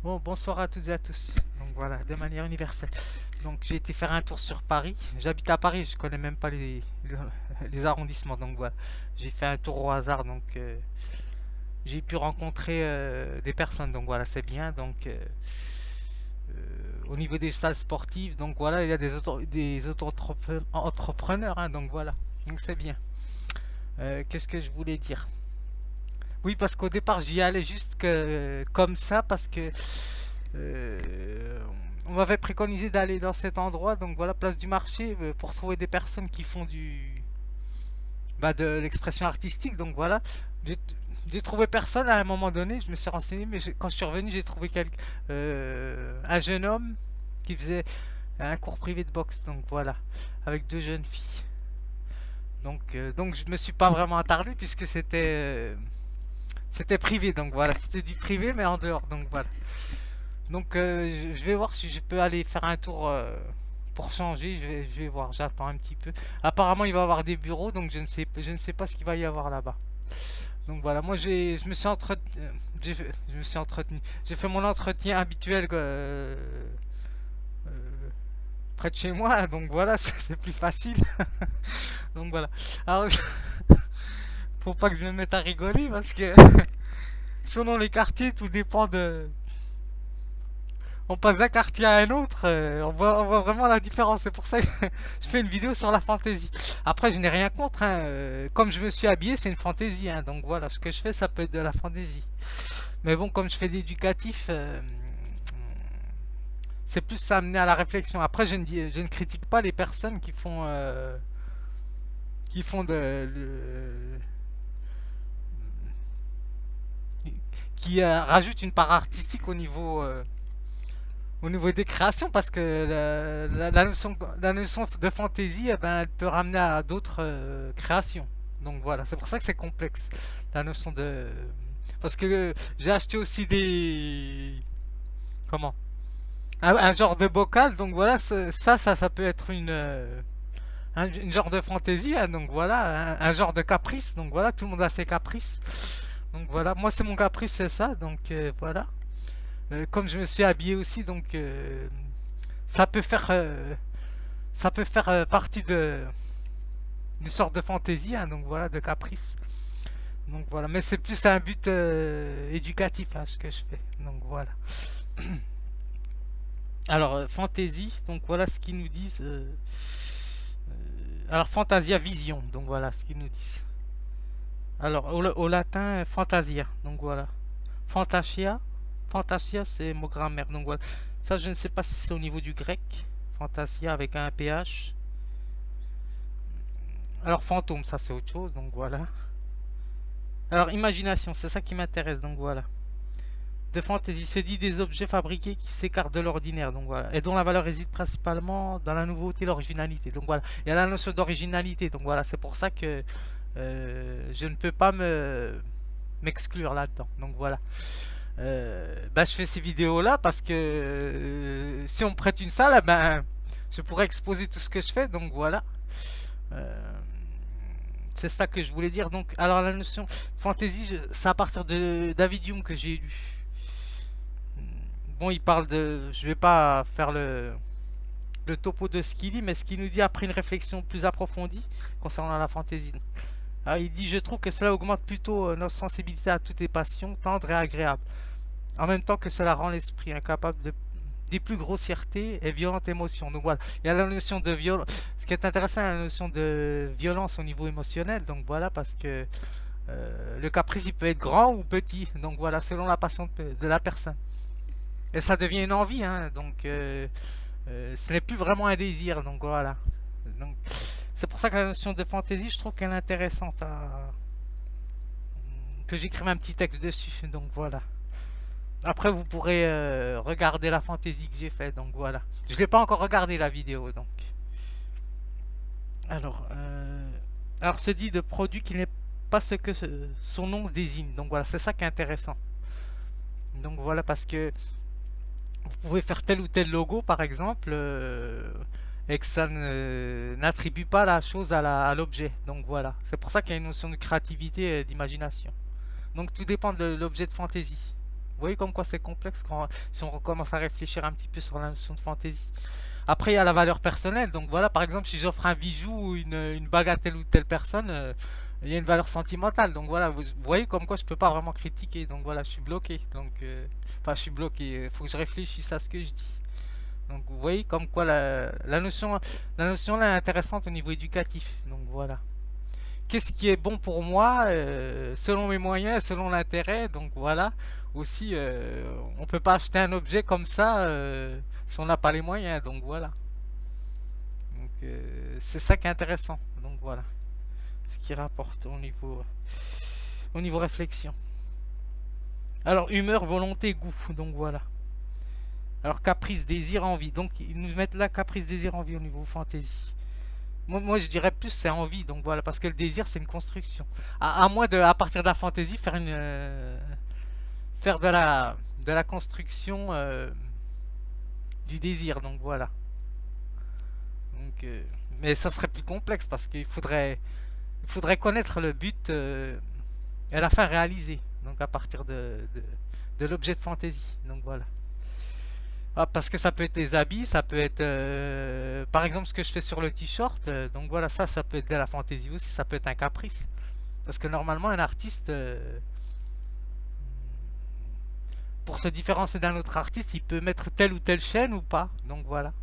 Bon, bonsoir à toutes et à tous. Donc voilà, de manière universelle. Donc j'ai été faire un tour sur Paris. J'habite à Paris, je connais même pas les arrondissements. Donc voilà, j'ai fait un tour au hasard. Donc j'ai pu rencontrer des personnes. Donc voilà, c'est bien. Donc au niveau des salles sportives, donc voilà, il y a des auto-entrepreneurs. Donc voilà, donc c'est bien. Qu'est-ce que je voulais dire? Oui, parce qu'au départ j'y allais juste comme ça parce que Euh, on m'avait préconisé d'aller dans cet endroit, donc voilà, place du marché, pour trouver des personnes qui font de l'expression artistique. Donc voilà, j'ai j'ai trouvé personne à un moment donné. Je me suis renseigné, mais quand je suis revenu, j'ai trouvé un jeune homme qui faisait un cours privé de boxe. Donc voilà, avec deux jeunes filles. Donc je me suis pas vraiment attardé puisque c'était privé. Donc voilà, c'était du privé mais en dehors. Donc voilà. Donc je vais voir si je peux aller faire un tour pour changer. Je vais voir, j'attends un petit peu. Apparemment il va y avoir des bureaux, donc je ne sais pas ce qu'il va y avoir là-bas. Donc voilà, moi je me suis entretenu, je me suis entretenu. J'ai fait mon entretien habituel euh, près de chez moi, donc voilà, c'est plus facile. Donc voilà. Alors faut pas que je me mette à rigoler parce que selon les quartiers, tout dépend de, on passe d'un quartier à un autre, on voit vraiment la différence. C'est pour ça que je fais une vidéo sur la fantaisie. Après, je n'ai rien contre, hein, comme je me suis habillé, c'est une fantaisie. Donc voilà, ce que je fais, ça peut être de la fantaisie. Mais bon, comme je fais d'éducatif, c'est plus ça amener à la réflexion. Après, je ne critique pas les personnes qui font qui rajoutent une part artistique au niveau des créations, parce que la notion de fantaisie, eh ben, elle peut ramener à d'autres créations. Donc voilà, c'est pour ça que c'est complexe, la notion de... Parce que j'ai acheté aussi Comment? Un genre de bocal, donc voilà, ça peut être une genre de fantaisie, donc voilà, un genre de caprice, donc voilà, tout le monde a ses caprices. Donc voilà, moi c'est mon caprice, c'est ça, donc voilà. Comme je me suis habillé aussi, donc ça peut faire partie de d'une sorte de fantaisie, donc voilà, de caprice. Donc voilà, mais c'est plus un but éducatif, ce que je fais. Donc voilà. Alors fantaisie, donc voilà ce qu'ils nous disent. Alors fantasia vision, donc voilà ce qu'ils nous disent. Alors au latin fantasia, donc voilà. Fantasia, fantasia c'est mot grammaire, donc voilà. Ça je ne sais pas si c'est au niveau du grec. Fantasia avec un ph. Alors fantôme, ça c'est autre chose, donc voilà. Alors imagination, c'est ça qui m'intéresse, donc voilà. De fantaisie se dit des objets fabriqués qui s'écartent de l'ordinaire, donc voilà, et dont la valeur réside principalement dans la nouveauté, l'originalité. Donc voilà, il y a la notion d'originalité, donc voilà, c'est pour ça que je ne peux pas m'exclure là-dedans. Donc voilà. Je fais ces vidéos là parce que si on me prête une salle, ben je pourrais exposer tout ce que je fais, donc voilà. Euh, c'est ça que je voulais dire. Donc, alors la notion fantasy, c'est à partir de David Hume que j'ai lu. Bon, il parle de. Je vais pas faire le topo de ce qu'il dit, mais ce qu'il nous dit après une réflexion plus approfondie concernant la fantaisie. Alors, il dit: je trouve que cela augmente plutôt notre sensibilité à toutes les passions, tendres et agréables, en même temps que cela rend l'esprit incapable des plus grossièretés et violentes émotions. Donc voilà, il y a la notion de violence. Ce qui est intéressant, c'est la notion de violence au niveau émotionnel. Donc voilà, parce que le caprice, il peut être grand ou petit. Donc voilà, selon la passion de la personne. Et ça devient une envie, donc ce n'est plus vraiment un désir. Donc voilà. Donc, c'est pour ça que la notion de fantaisie, je trouve qu'elle est intéressante. Que j'écrive un petit texte dessus. Donc voilà. Après, vous pourrez regarder la fantaisie que j'ai fait. Donc voilà. Je l'ai pas encore regardé la vidéo. Donc. Alors, alors se dit de produit qui n'est pas ce que son nom désigne. Donc voilà, c'est ça qui est intéressant. Donc voilà, parce que vous pouvez faire tel ou tel logo, par exemple, et que ça n'attribue pas la chose à l'objet. Donc voilà, c'est pour ça qu'il y a une notion de créativité et d'imagination. Donc tout dépend de l'objet de fantaisie. voyez comme quoi c'est complexe quand, si on commence à réfléchir un petit peu sur la notion de fantaisie. Après, il y a la valeur personnelle. Donc voilà, par exemple, si j'offre un bijou ou une bague à telle ou telle personne, il y a une valeur sentimentale. Donc voilà, vous voyez comme quoi je peux pas vraiment critiquer. Donc voilà, je suis bloqué. Donc, enfin, je suis bloqué. Il faut que je réfléchisse à ce que je dis. Donc vous voyez comme quoi la notion là est intéressante au niveau éducatif. Donc voilà. Qu'est-ce qui est bon pour moi selon mes moyens, selon l'intérêt. Donc voilà. Aussi, on peut pas acheter un objet comme ça si on n'a pas les moyens. Donc voilà. Donc c'est ça qui est intéressant. Donc voilà. Ce qui rapporte au niveau réflexion. Alors humeur, volonté, goût. Donc voilà. Alors caprice, désir, envie. Donc ils nous mettent là caprice, désir, envie au niveau fantaisie. Moi, je dirais plus c'est envie. Donc voilà, parce que le désir c'est une construction. À moins de, à partir de la fantaisie, faire de la construction du désir. Donc voilà. Donc, mais ça serait plus complexe parce il faudrait connaître le but et la fin réalisée. Donc à partir de l'objet de fantaisie. Donc voilà. Ah, parce que ça peut être des habits, ça peut être par exemple ce que je fais sur le t-shirt. Donc voilà, ça peut être de la fantaisie aussi, ça peut être un caprice. Parce que normalement, un artiste, pour se différencier d'un autre artiste, il peut mettre telle ou telle chaîne ou pas. Donc voilà.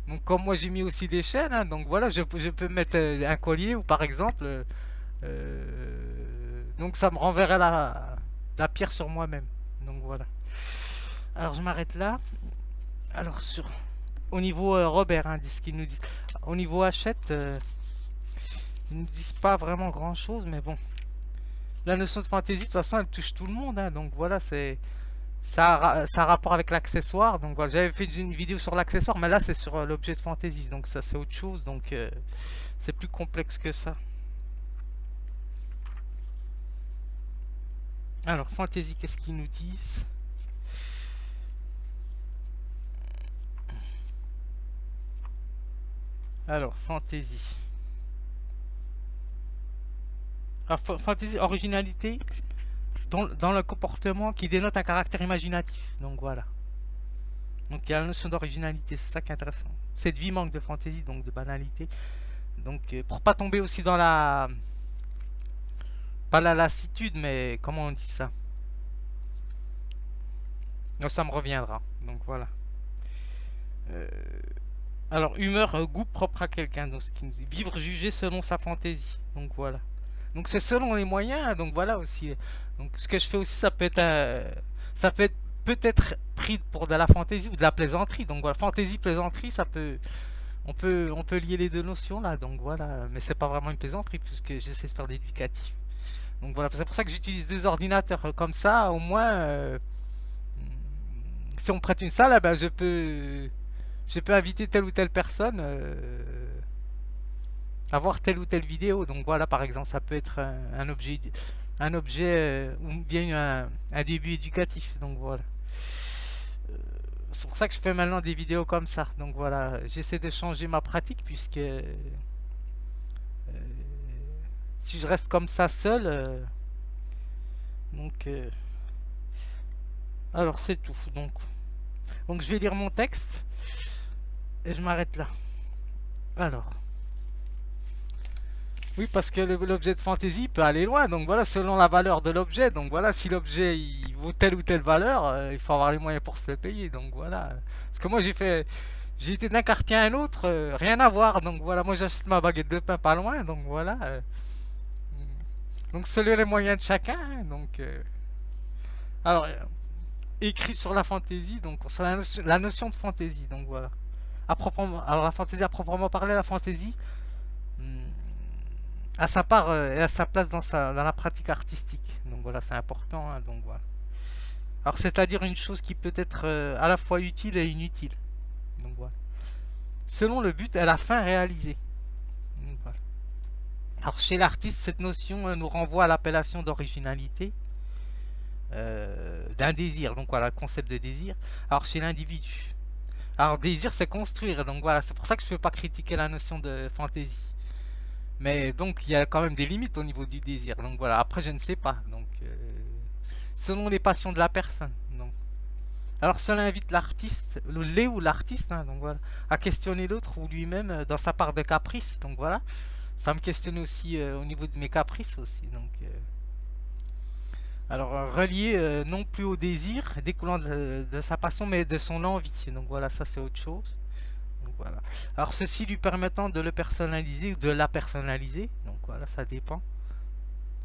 Donc comme moi j'ai mis aussi des chaînes, hein, donc voilà, je peux mettre un collier ou par exemple, donc ça me renverrait la pierre sur moi-même. Donc voilà. Alors je m'arrête là. Alors au niveau Robert, hein, ce qu'ils nous disent. Au niveau Hachette, ils nous disent pas vraiment grand-chose, mais bon. La notion de fantaisie, de toute façon, elle touche tout le monde, hein, donc voilà, ça a rapport avec l'accessoire. Donc voilà, j'avais fait une vidéo sur l'accessoire, mais là c'est sur l'objet de fantaisie, donc ça c'est autre chose, donc c'est plus complexe que ça. Alors fantaisie, qu'est-ce qu'ils nous disent? Alors fantaisie. Alors fantaisie, originalité dans le comportement qui dénote un caractère imaginatif. Donc voilà. Donc il y a la notion d'originalité, c'est ça qui est intéressant. Cette vie manque de fantaisie, donc de banalité. Donc pour pas tomber aussi dans pas la lassitude, mais comment on dit ça? Non, ça me reviendra. Donc voilà. Euh, alors humeur, goût propre à quelqu'un. Donc ce qui nous dit vivre jugé selon sa fantaisie. Donc voilà. Donc c'est selon les moyens. Hein, donc voilà aussi. Donc ce que je fais aussi, ça peut être peut-être pris pour de la fantaisie ou de la plaisanterie. Donc voilà, fantaisie, plaisanterie, on peut lier les deux notions là. Donc voilà, mais c'est pas vraiment une plaisanterie puisque j'essaie de faire d'éducatif. Donc voilà, c'est pour ça que j'utilise deux ordinateurs comme ça. Au moins, si on me prête une salle, eh ben je peux inviter telle ou telle personne à voir telle ou telle vidéo. Donc voilà, par exemple, ça peut être un objet ou bien un début éducatif. Donc voilà. C'est pour ça que je fais maintenant des vidéos comme ça. Donc voilà, j'essaie de changer ma pratique puisque si je reste comme ça seul, donc alors c'est tout. Donc je vais lire mon texte et je m'arrête là. Alors. Oui, parce que l'objet de fantaisie peut aller loin, donc voilà, selon la valeur de l'objet. Donc voilà, si l'objet il vaut telle ou telle valeur, il faut avoir les moyens pour se le payer. Donc voilà. Parce que moi j'ai été d'un quartier à un autre, rien à voir. Donc voilà, moi j'achète ma baguette de pain pas loin, donc voilà. Donc selon les moyens de chacun. Hein, donc alors écrit sur la fantaisie, donc sur la notion de fantaisie. Donc voilà. Alors la fantaisie à proprement parler, la fantaisie. À sa part et à sa place dans la pratique artistique. Donc voilà, c'est important. Hein, donc voilà. Alors c'est-à-dire une chose qui peut être à la fois utile et inutile. Donc voilà. Selon le but et la fin réalisée. Donc, voilà. Alors chez l'artiste, cette notion nous renvoie à l'appellation d'originalité, d'un désir. Donc voilà, le concept de désir. Alors chez l'individu. Alors désir, c'est construire. Donc voilà, c'est pour ça que je ne peux pas critiquer la notion de fantaisie. Mais donc il y a quand même des limites au niveau du désir. Donc voilà, après je ne sais pas. Donc selon les passions de la personne. Donc, alors cela invite l'artiste, ou l'artiste, hein, donc voilà, à questionner l'autre ou lui-même dans sa part de caprice. Donc voilà, ça me questionne aussi au niveau de mes caprices aussi. Donc, alors relié non plus au désir découlant de sa passion, mais de son envie. Donc voilà, ça c'est autre chose. Donc voilà. Alors ceci lui permettant de le personnaliser ou de la personnaliser. Donc voilà, ça dépend.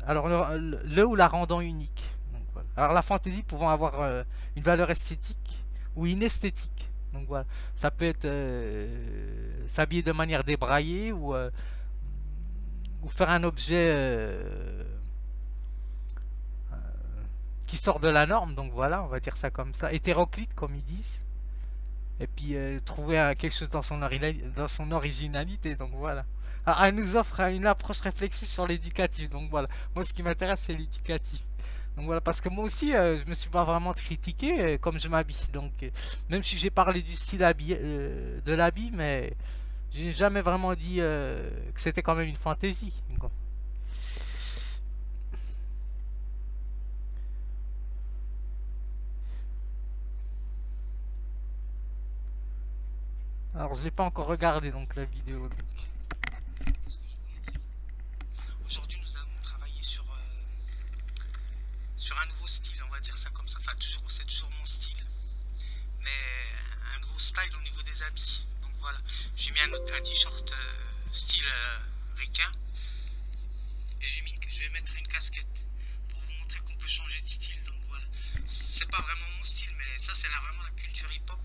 Alors le ou la rendant unique. Donc, voilà. Alors la fantaisie pouvant avoir une valeur esthétique ou inesthétique. Donc voilà, ça peut être s'habiller de manière débraillée ou faire un objet qui sort de la norme. Donc voilà, on va dire ça comme ça, hétéroclite comme ils disent. Et puis trouver quelque chose dans dans son originalité. Donc voilà. Alors, elle nous offre une approche réflexive sur l'éducatif. Donc voilà, moi ce qui m'intéresse c'est l'éducatif. Donc voilà, parce que moi aussi je me suis pas vraiment critiqué comme je m'habille. Donc même si j'ai parlé du style de l'habit, mais j'ai jamais vraiment dit que c'était quand même une fantaisie. Alors je l'ai pas encore regardé donc la vidéo. Donc. Aujourd'hui nous allons travailler sur un nouveau style, on va dire ça comme ça. Enfin c'est toujours mon style, mais un nouveau style au niveau des habits. Donc voilà, j'ai mis un t-shirt style requin et je vais mettre une casquette pour vous montrer qu'on peut changer de style. Donc voilà, c'est pas vraiment mon style, mais ça c'est vraiment la culture hip-hop.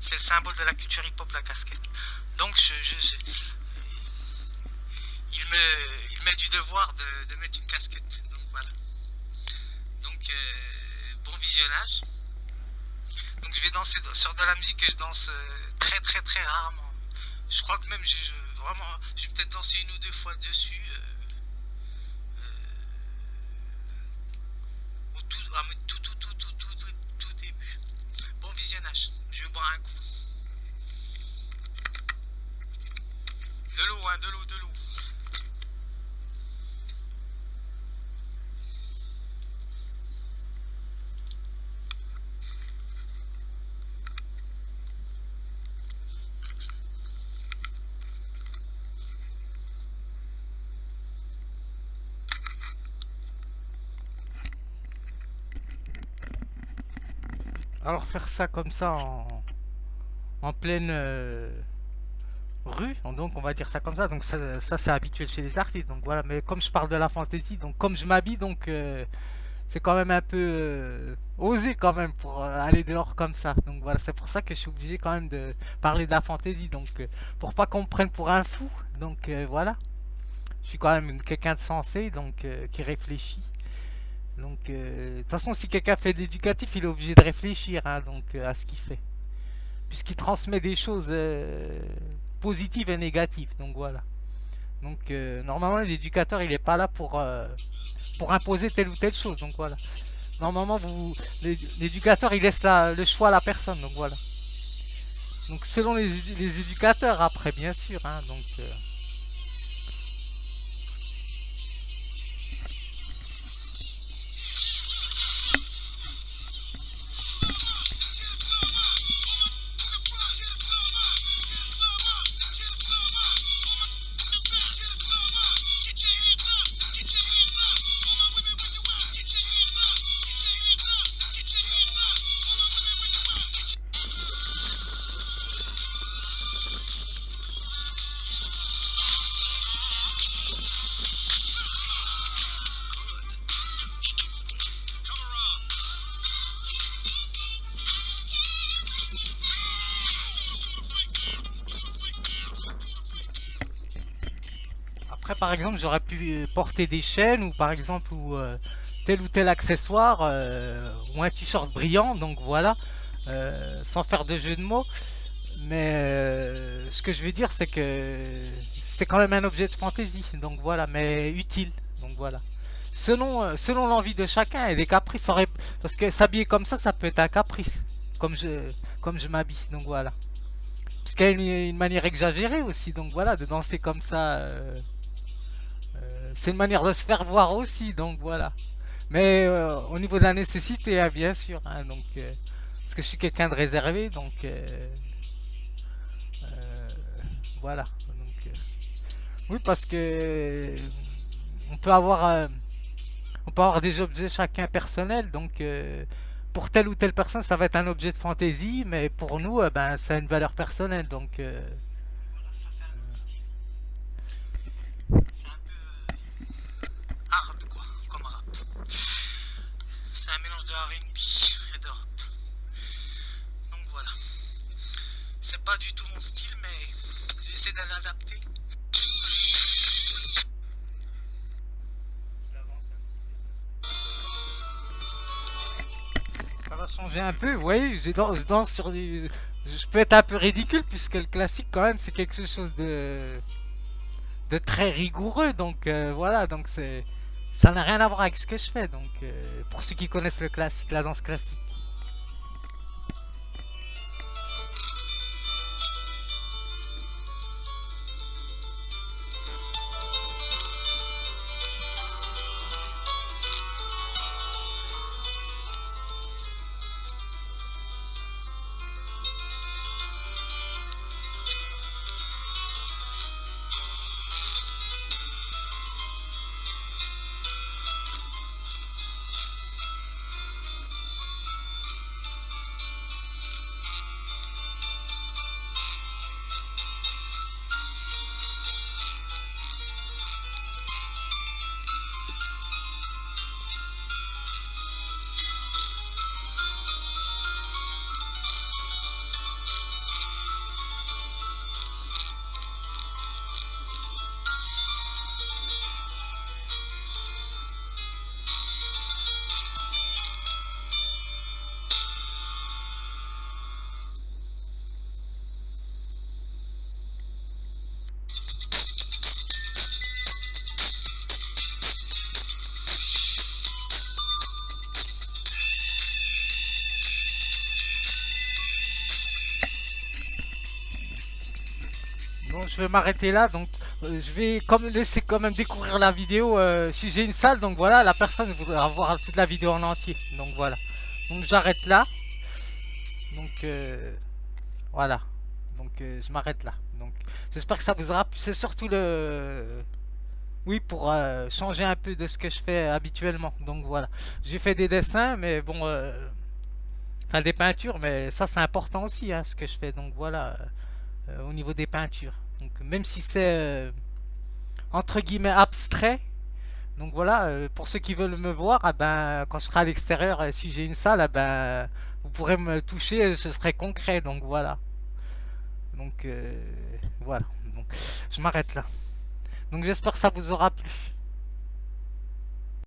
C'est le symbole de la culture hip-hop, la casquette. Donc il met du devoir de mettre une casquette. Donc voilà. Donc bon visionnage. Donc je vais danser sur de la musique que je danse très très très rarement. Je crois que même vraiment, je vais peut-être danser une ou deux fois dessus. Au tout début. Bon visionnage. Je vais boire un coup. De l'eau, hein, de l'eau, de l'eau. Alors faire ça comme ça en pleine rue, donc on va dire ça comme ça. Donc ça c'est habituel chez les artistes. Donc voilà, mais comme je parle de la fantaisie, donc comme je m'habille, donc c'est quand même un peu osé quand même pour aller dehors comme ça. Donc voilà, c'est pour ça que je suis obligé quand même de parler de la fantaisie. Donc pour pas qu'on me prenne pour un fou. Donc voilà, je suis quand même quelqu'un de sensé, donc qui réfléchit. Donc de toute façon, si quelqu'un fait de l'éducatif, il est obligé de réfléchir hein, donc à ce qu'il fait, puisqu'il transmet des choses positives et négatives. Donc voilà. Donc normalement, l'éducateur, il est pas là pour imposer telle ou telle chose. Donc voilà. Normalement, l'éducateur, il laisse le choix à la personne. Donc voilà. Donc selon les éducateurs, après, bien sûr. Hein, donc après, par exemple, j'aurais pu porter des chaînes ou par exemple tel ou tel accessoire ou un t-shirt brillant. Donc voilà, sans faire de jeu de mots. Mais ce que je veux dire, c'est que c'est quand même un objet de fantaisie. Donc voilà, mais utile. Donc voilà. Selon l'envie de chacun et des caprices, parce que s'habiller comme ça peut être un caprice. Comme je m'habille. Donc voilà. Parce qu'il y a une manière exagérée aussi. Donc voilà, de danser comme ça. C'est une manière de se faire voir aussi, donc voilà. Mais au niveau de la nécessité, hein, bien sûr, hein, donc, parce que je suis quelqu'un de réservé, donc euh, voilà. Donc, oui, parce que on peut avoir, on peut avoir des objets chacun personnels, donc pour telle ou telle personne, ça va être un objet de fantaisie, mais pour nous, ben, ça a une valeur personnelle, donc c'est un peu hard quoi, comme rap. C'est un mélange de R&B et de rap. Donc voilà. C'est pas du tout mon style, mais j'essaie de l'adapter. Ça va changer un peu, vous voyez, je danse sur du... Je peux être un peu ridicule puisque le classique quand même c'est quelque chose de très rigoureux, donc voilà, donc c'est... Ça n'a rien à voir avec ce que je fais, donc pour ceux qui connaissent le classique, la danse classique. Bon, je vais m'arrêter là, donc je vais comme laisser quand même découvrir la vidéo. Si j'ai une salle, donc voilà, la personne voudra voir toute la vidéo en entier, donc voilà. Donc j'arrête là, donc voilà, donc je m'arrête là. Donc j'espère que ça vous aura plu. C'est surtout le, oui, pour changer un peu de ce que je fais habituellement. Donc voilà, j'ai fait des dessins, mais bon, enfin des peintures, mais ça c'est important aussi, hein, ce que je fais. Donc voilà, au niveau des peintures. Donc même si c'est entre guillemets abstrait. Donc voilà, pour ceux qui veulent me voir, ah ben, quand je serai à l'extérieur, si j'ai une salle, ah ben, vous pourrez me toucher, ce serait concret. Donc voilà. Donc voilà. Donc je m'arrête là. Donc j'espère que ça vous aura plu.